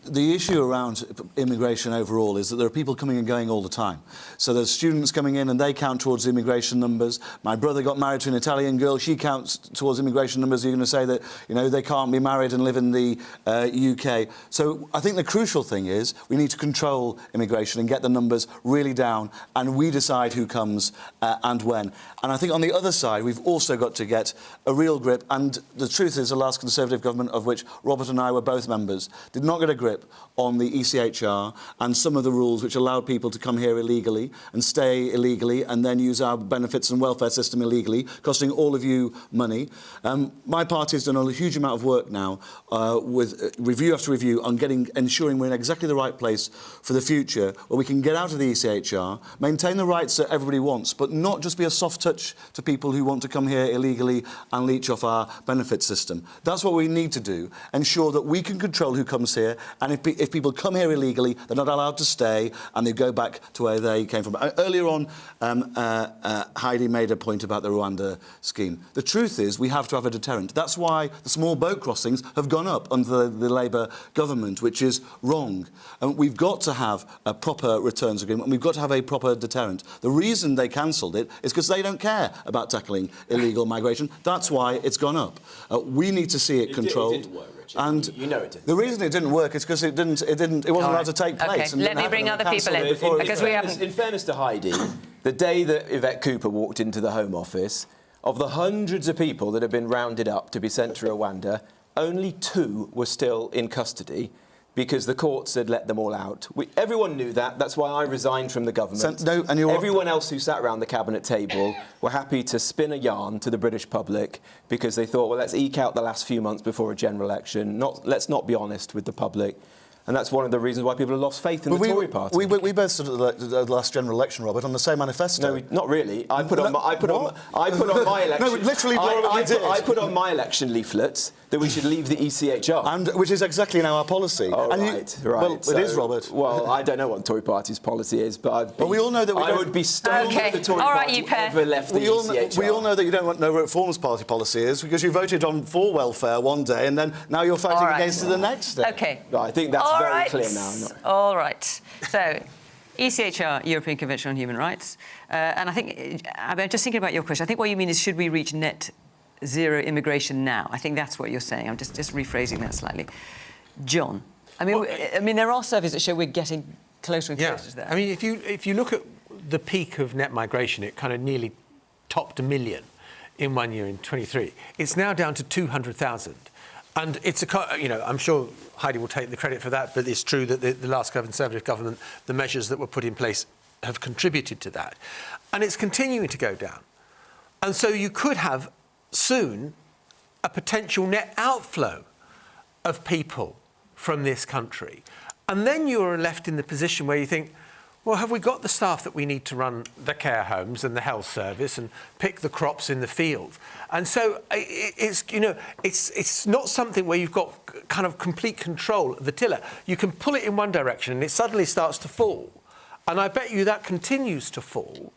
the issue around immigration overall is that there are people coming and going all the time. So there's students coming in and they count towards the immigration numbers. My brother got married to an Italian girl. She counts towards immigration numbers. You're going to say that, you know, they can't be married and live in the UK. So I think the crucial thing is we need to control immigration and get the numbers really down, and we decide who comes and when. And I think on the other side, we've also got to get a real grip. And the truth is the last Conservative government, of which Robert and I were both members, did not get a grip on the ECHR and some of the rules which allowed people to come here illegally and stay illegally and then use our benefits and welfare system illegally, costing all of you money. My party has done a huge amount of work now with review after review on ensuring we're in exactly the right place for the future, where we can get out of the ECHR, maintain the rights that everybody wants, but not just be a soft touch to people who want to come here illegally and leech off our benefit system. That's what we need to do, ensure that we can control who comes here, and if people come here illegally, they're not allowed to stay and they go back to where they came from. Earlier on, Heidi made a point about the Rwanda scheme. The truth is we have to have a deterrent. That's why the small boat crossings have gone up under the Labour government, which is wrong. And we've got to have a proper returns agreement, and we've got to have a proper deterrent. The reason they cancelled it is because they don't care about tackling illegal migration. That's why it's gone up. We need to see it controlled. It didn't work, Richard. And you know it didn't. The reason it didn't work is because it wasn't allowed to take place. OK, let me bring other people in, because we haven't... In fairness to Heidi, the day that Yvette Cooper walked into the Home Office, of the hundreds of people that have been rounded up to be sent to Rwanda, only 2 were still in custody because the courts had let them all out. Everyone knew that. That's why I resigned from the government. Everyone else who sat around the cabinet table were happy to spin a yarn to the British public because they thought, well, let's eke out the last few months before a general election. Let's not be honest with the public. And that's one of the reasons why people have lost faith in the Tory party. We both stood at the last general election, Robert, on the same manifesto. No, not really. I put on my election. No, literally, I put on my election leaflets that we should leave the ECHR. And which is exactly now our policy. Oh, and right. Well, it is, Robert. Well, I don't know what the Tory party's policy is, but we all know that I would be stunned if the Tory party ever left the ECHR. We all know that you don't know what Reform's party policy is because you voted for welfare one day and then now you're fighting against it the next day. OK. No, I think that's very clear now. All right. So, ECHR, European Convention on Human Rights. And I think, I'm just thinking about your question. I think what you mean is, should we reach net zero immigration now? I think that's what you're saying. I'm just rephrasing that slightly. John, I mean, there are surveys that show we're getting closer and closer to that. I mean, if you look at the peak of net migration, it kind of nearly topped 1 million in 1 year in 23. It's now down to 200,000. And it's I'm sure Heidi will take the credit for that, but it's true that the last Conservative government, the measures that were put in place have contributed to that. And it's continuing to go down. And so you could have soon a potential net outflow of people from this country. And then you're left in the position where you think, well, have we got the staff that we need to run the care homes and the health service and pick the crops in the field? And so it's not something where you've got kind of complete control of the tiller. You can pull it in one direction and it suddenly starts to fall. And I bet you that continues to fall.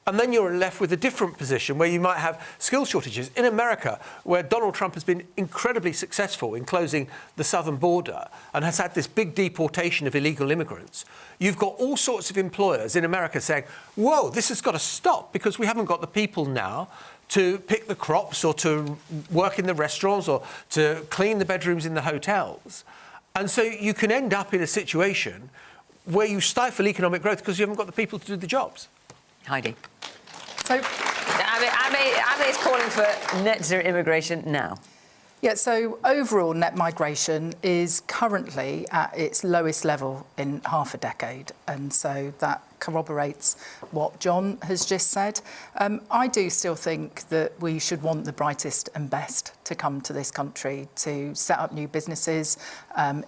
And then you're left with a different position where you might have skill shortages. In America, where Donald Trump has been incredibly successful in closing the southern border and has had this big deportation of illegal immigrants, you've got all sorts of employers in America saying, whoa, this has got to stop because we haven't got the people now to pick the crops or to work in the restaurants or to clean the bedrooms in the hotels. And so you can end up in a situation where you stifle economic growth because you haven't got the people to do the jobs. Heidi. So, Abby is calling for net zero immigration now. Yeah, so overall net migration is currently at its lowest level in half a decade. And so that corroborates what John has just said. I do still think that we should want the brightest and best to come to this country to set up new businesses,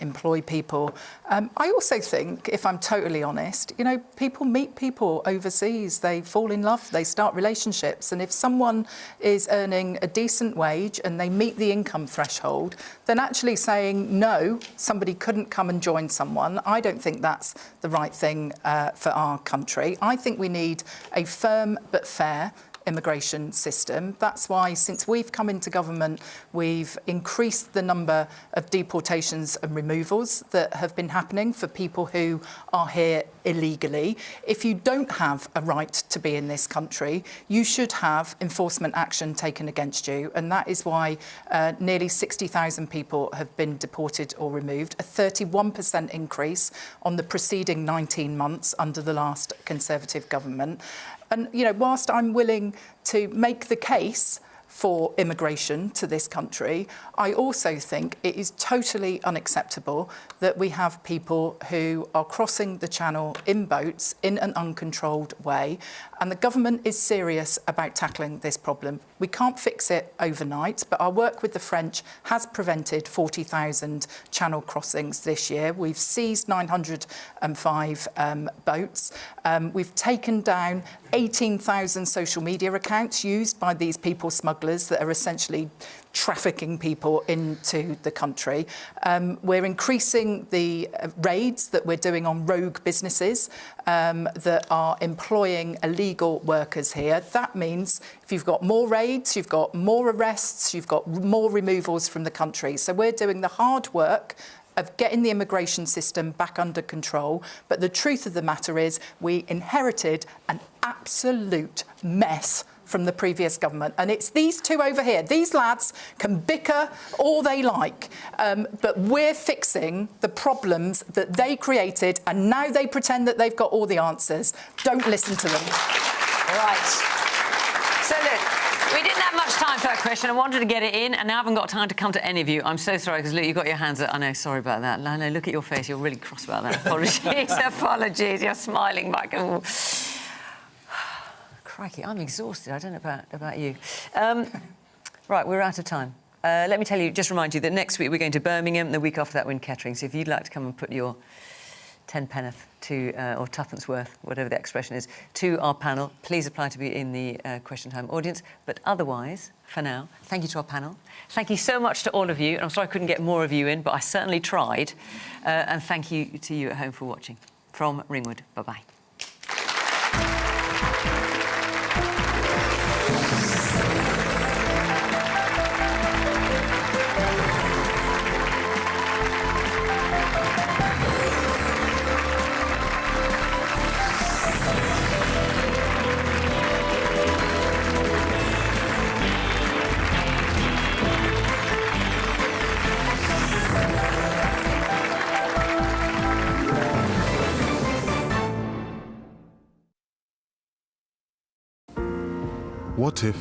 employ people. I also think, if I'm totally honest, people meet people overseas, they fall in love, they start relationships. And if someone is earning a decent wage and they meet the income threshold, then actually saying, no, somebody couldn't come and join someone, I don't think that's the right thing for our country. I think we need a firm but fair immigration system. That's why, since we've come into government, we've increased the number of deportations and removals that have been happening for people who are here illegally. If you don't have a right to be in this country, you should have enforcement action taken against you. And that is why nearly 60,000 people have been deported or removed, a 31% increase on the preceding 19 months under the last Conservative government. And, whilst I'm willing to make the case for immigration to this country, I also think it is totally unacceptable that we have people who are crossing the channel in boats in an uncontrolled way. And the government is serious about tackling this problem. We can't fix it overnight, but our work with the French has prevented 40,000 channel crossings this year. We've seized 905 boats. We've taken down 18,000 social media accounts used by these people smugglers that are essentially trafficking people into the country. We're increasing the raids that we're doing on rogue businesses that are employing illegal workers here. That means if you've got more raids, you've got more arrests, you've got more removals from the country. So we're doing the hard work of getting the immigration system back under control. But the truth of the matter is we inherited an absolute mess from the previous government. And it's these two over here. These lads can bicker all they like, but we're fixing the problems that they created, and now they pretend that they've got all the answers. Don't listen to them. Right. So look, we didn't have much time for that question. I wanted to get it in, and I haven't got time to come to any of you. I'm so sorry, because Luke, you've got your hands up. I know, sorry about that. I know, look at your face. You're really cross about that. Apologies, apologies. You're smiling back. Ooh. Crikey, I'm exhausted. I don't know about you. Right, we're out of time. Let me just remind you that next week we're going to Birmingham. The week after that we're in Kettering. So if you'd like to come and put your tenpenneth to, or tuppence worth, whatever the expression is, to our panel. Please apply to be in the Question Time audience. But otherwise, for now, thank you to our panel. Thank you so much to all of you. And I'm sorry I couldn't get more of you in, but I certainly tried. And thank you to you at home for watching. From Ringwood, bye-bye. What if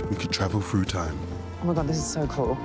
we could travel through time? Oh my God, this is so cool.